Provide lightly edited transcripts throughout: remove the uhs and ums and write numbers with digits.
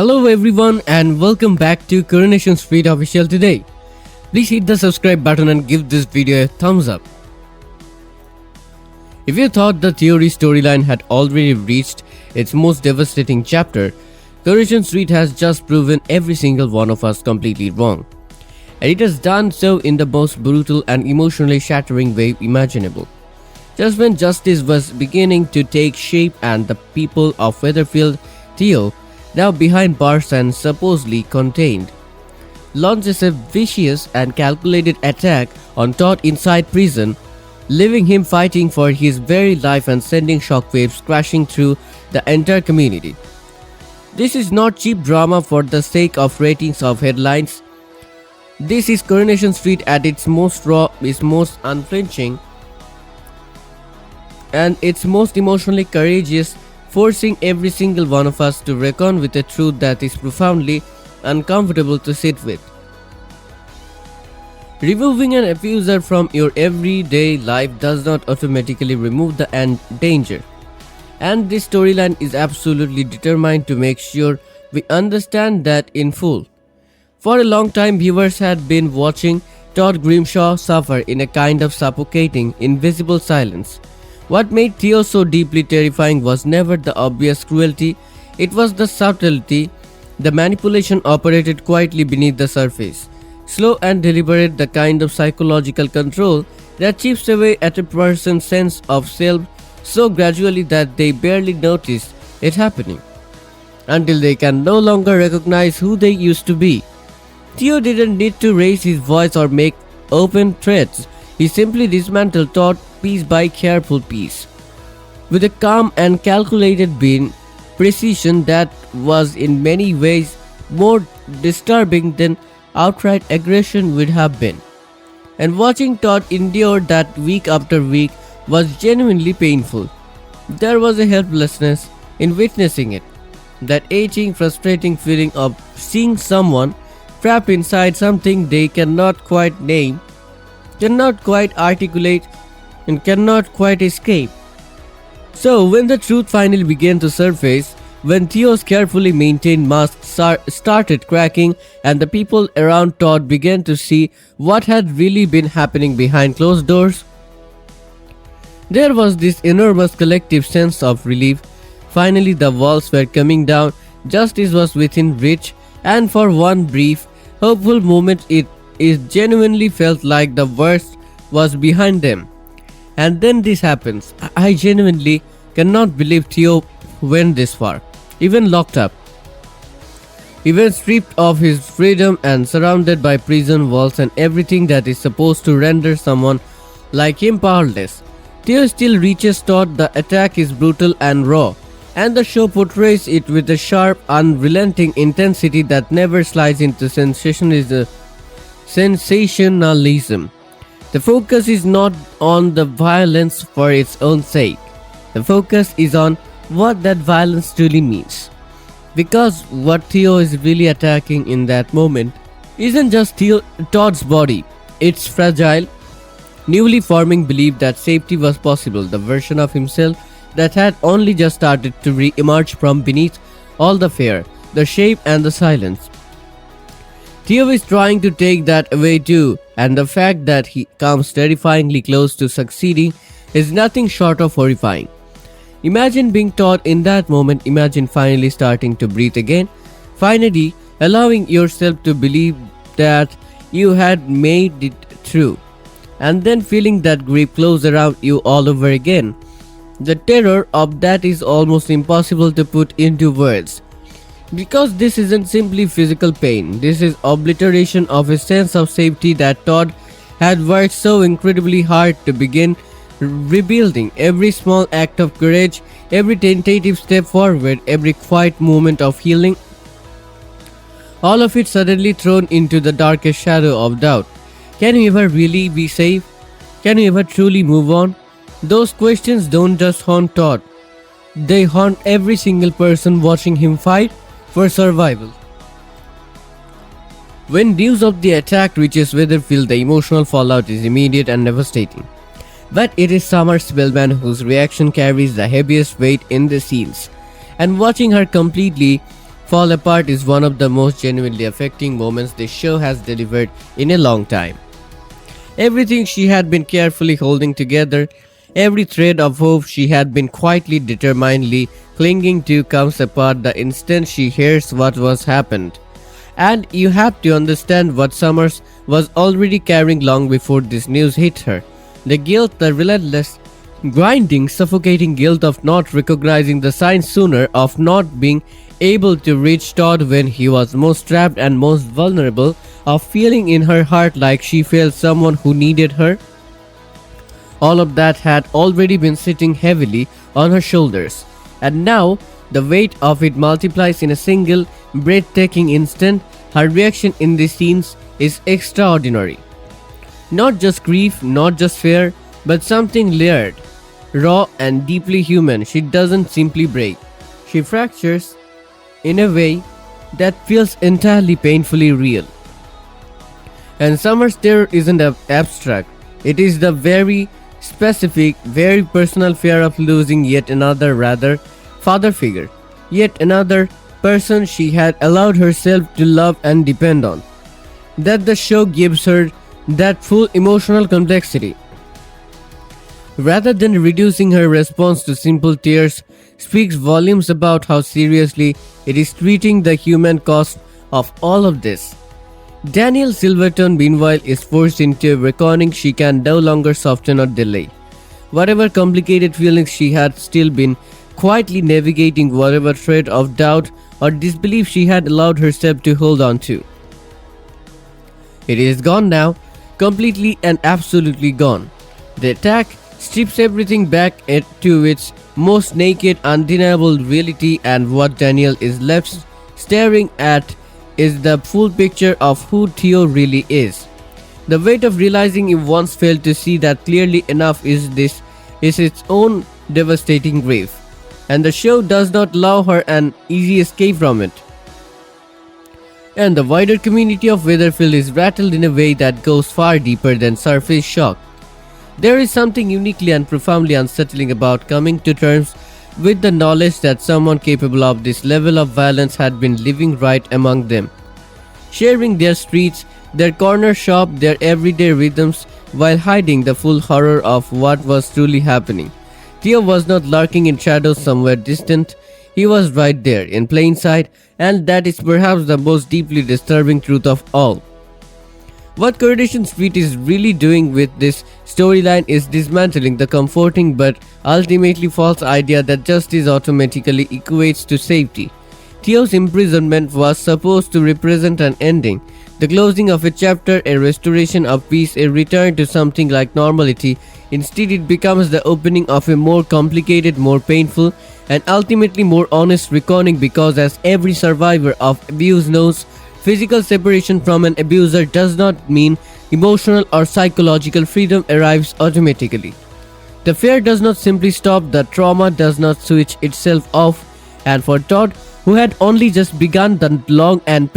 Hello everyone and welcome back to Coronation Street official today. Please hit the subscribe button and give this video a thumbs up. If you thought the theory storyline had already reached its most devastating chapter, Coronation Street has just proven every single one of us completely wrong. And it has done so in the most brutal and emotionally shattering way imaginable. Just when justice was beginning to take shape and the people of Weatherfield, Theo, now behind bars and supposedly contained, launches a vicious and calculated attack on Todd inside prison, leaving him fighting for his very life and sending shockwaves crashing through the entire community. This is not cheap drama for the sake of ratings of headlines. This is Coronation Street at its most raw, its most unflinching, and its most emotionally courageous, forcing every single one of us to reckon with a truth that is profoundly uncomfortable to sit with. Removing an abuser from your everyday life does not automatically remove the danger, and this storyline is absolutely determined to make sure we understand that in full. For a long time, viewers had been watching Todd Grimshaw suffer in a kind of suffocating, invisible silence. What made Theo so deeply terrifying was never the obvious cruelty, it was the subtlety, the manipulation operated quietly beneath the surface. Slow and deliberate, the kind of psychological control that chips away at a person's sense of self so gradually that they barely notice it happening, until they can no longer recognize who they used to be. Theo didn't need to raise his voice or make open threats. He simply dismantled Todd piece by careful piece, with a calm and calculated precision that was in many ways more disturbing than outright aggression would have been. And watching Todd endure that week after week was genuinely painful. There was a helplessness in witnessing it, that aching, frustrating feeling of seeing someone trapped inside something they cannot quite name, cannot quite articulate, and cannot quite escape. So when the truth finally began to surface, when Theo's carefully maintained mask started cracking and the people around Todd began to see what had really been happening behind closed doors, there was this enormous collective sense of relief. Finally the walls were coming down, justice was within reach, and for one brief, hopeful moment it genuinely felt like the worst was behind them. And then this happens. I genuinely cannot believe Theo went this far. Even locked up, even stripped of his freedom and surrounded by prison walls and everything that is supposed to render someone like him powerless, Theo still reaches Todd. The attack is brutal and raw, and the show portrays it with a sharp, unrelenting intensity that never slides into sensationalism. The focus is not on the violence for its own sake. The focus is on what that violence truly means. Because what Theo is really attacking in that moment isn't just Todd's body, it's fragile, newly forming belief that safety was possible, the version of himself that had only just started to re-emerge from beneath all the fear, the shame and the silence. Theo is trying to take that away too, and the fact that he comes terrifyingly close to succeeding is nothing short of horrifying. Imagine being Todd in that moment, imagine finally starting to breathe again, finally allowing yourself to believe that you had made it through, and then feeling that grip close around you all over again. The terror of that is almost impossible to put into words. Because this isn't simply physical pain, this is obliteration of a sense of safety that Todd had worked so incredibly hard to begin rebuilding. Every small act of courage, every tentative step forward, every quiet moment of healing, all of it suddenly thrown into the darkest shadow of doubt. Can you ever really be safe? Can you ever truly move on? Those questions don't just haunt Todd, they haunt every single person watching him fight for survival. When news of the attack reaches Weatherfield, the emotional fallout is immediate and devastating. But it is Summer Spellman whose reaction carries the heaviest weight in the scenes, and watching her completely fall apart is one of the most genuinely affecting moments this show has delivered in a long time. Everything she had been carefully holding together, every thread of hope she had been quietly, determinedly clinging to comes apart the instant she hears what was happened. And you have to understand what Summers was already carrying long before this news hit her. The guilt, the relentless, grinding, suffocating guilt of not recognizing the signs sooner, of not being able to reach Todd when he was most trapped and most vulnerable, of feeling in her heart like she failed someone who needed her. All of that had already been sitting heavily on her shoulders, and now the weight of it multiplies in a single, breathtaking instant. Her reaction in these scenes is extraordinary. Not just grief, not just fear, but something layered, raw, and deeply human. She doesn't simply break, she fractures in a way that feels entirely painfully real. And Summer's terror isn't abstract, it is the very specific, very personal fear of losing yet another rather father figure, yet another person she had allowed herself to love and depend on. That the show gives her that full emotional complexity. Rather than reducing her response to simple tears, speaks volumes about how seriously it is treating the human cost of all of this. Danielle Silverton, meanwhile, is forced into a reckoning she can no longer soften or delay. Whatever complicated feelings she had still been quietly navigating, whatever thread of doubt or disbelief she had allowed herself to hold on to. It is gone now, completely and absolutely gone. The attack strips everything back to its most naked, undeniable reality, and what Danielle is left staring at is the full picture of who Theo really is. The weight of realizing you once failed to see that clearly enough is its own devastating grief, and the show does not allow her an easy escape from it. And the wider community of Weatherfield is rattled in a way that goes far deeper than surface shock. There is something uniquely and profoundly unsettling about coming to terms with the knowledge that someone capable of this level of violence had been living right among them, sharing their streets, their corner shop, their everyday rhythms, while hiding the full horror of what was truly happening. Theo was not lurking in shadows somewhere distant, he was right there, in plain sight, and that is perhaps the most deeply disturbing truth of all. What Coronation Street is really doing with this storyline is dismantling the comforting but ultimately false idea that justice automatically equates to safety. Theo's imprisonment was supposed to represent an ending, the closing of a chapter, a restoration of peace, a return to something like normality. Instead, it becomes the opening of a more complicated, more painful, and ultimately more honest reckoning, because as every survivor of abuse knows, physical separation from an abuser does not mean emotional or psychological freedom arrives automatically. The fear does not simply stop, the trauma does not switch itself off, and for Todd, who had only just begun the long and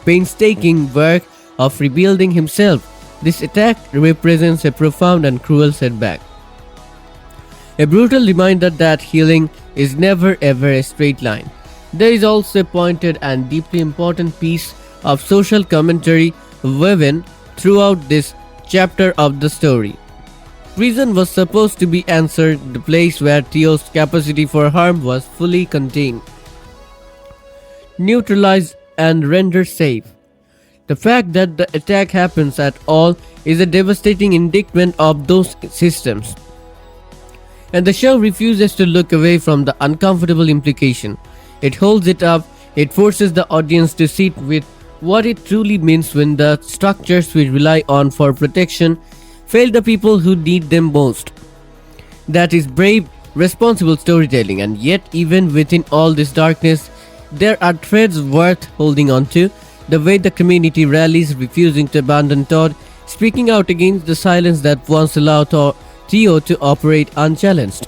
painstaking work of rebuilding himself, this attack represents a profound and cruel setback. A brutal reminder that healing is never ever a straight line. There is also a pointed and deeply important piece of social commentary woven throughout this chapter of the story. Prison was supposed to be answered, the place where Theo's capacity for harm was fully contained, neutralized, and rendered safe. The fact that the attack happens at all is a devastating indictment of those systems, and the show refuses to look away from the uncomfortable implication. It holds it up, it forces the audience to sit with what it truly means when the structures we rely on for protection fail the people who need them most. That is brave, responsible storytelling, and yet even within all this darkness, there are threads worth holding on to. The way the community rallies, refusing to abandon Todd, speaking out against the silence that once allowed Theo to operate unchallenged,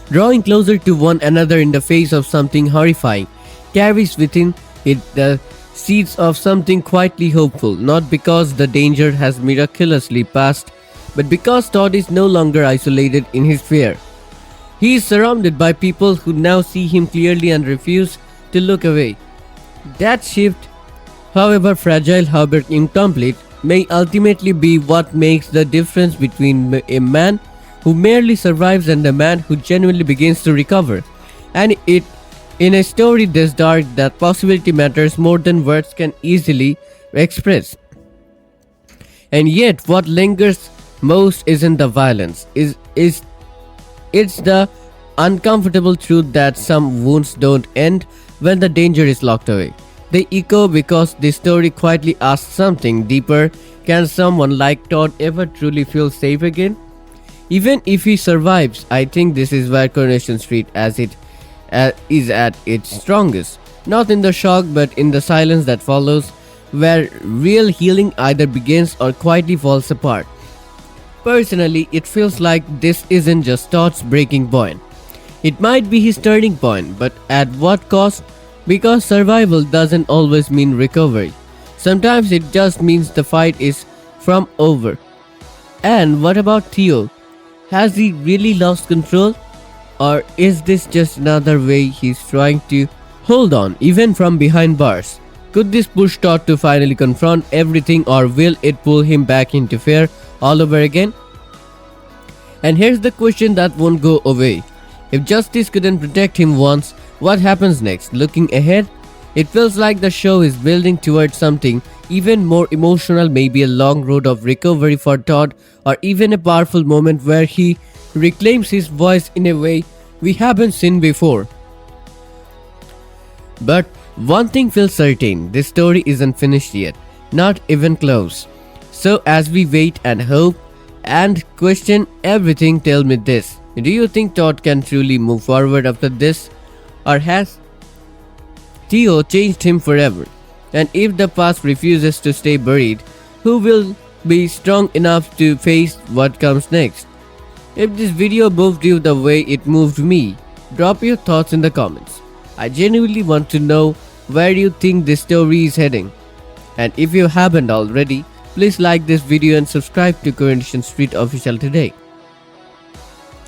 drawing closer to one another in the face of something horrifying, carries within it the seeds of something quietly hopeful, not because the danger has miraculously passed, but because Todd is no longer isolated in his fear. He is surrounded by people who now see him clearly and refuse to look away. That shift, however fragile, however incomplete, may ultimately be what makes the difference between a man who merely survives and a man who genuinely begins to recover. And it, in a story this dark, that possibility matters more than words can easily express. And yet, what lingers most isn't the violence, is it's the uncomfortable truth that some wounds don't end when the danger is locked away. They echo because the story quietly asks something deeper. Can someone like Todd ever truly feel safe again? Even if he survives, I think this is where Coronation Street is at its strongest. Not in the shock, but in the silence that follows, where real healing either begins or quietly falls apart. Personally, it feels like this isn't just Todd's breaking point. It might be his turning point, but at what cost? Because survival doesn't always mean recovery. Sometimes it just means the fight is from over. And what about Theo? Has he really lost control? Or is this just another way he's trying to hold on, even from behind bars? Could this push Todd to finally confront everything, or will it pull him back into fear all over again? And here's the question that won't go away. If justice couldn't protect him once, what happens next? Looking ahead, it feels like the show is building towards something even more emotional, maybe a long road of recovery for Todd, or even a powerful moment where he reclaims his voice in a way we haven't seen before. But one thing feels certain, this story isn't finished yet, not even close. So as we wait and hope and question everything, tell me this. Do you think Todd can truly move forward after this? Or has Theo changed him forever? And if the past refuses to stay buried, who will be strong enough to face what comes next? If this video moved you the way it moved me, drop your thoughts in the comments. I genuinely want to know where you think this story is heading. And if you haven't already, please like this video and subscribe to Coronation Street Official today,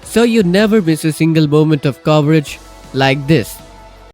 so you never miss a single moment of coverage like this.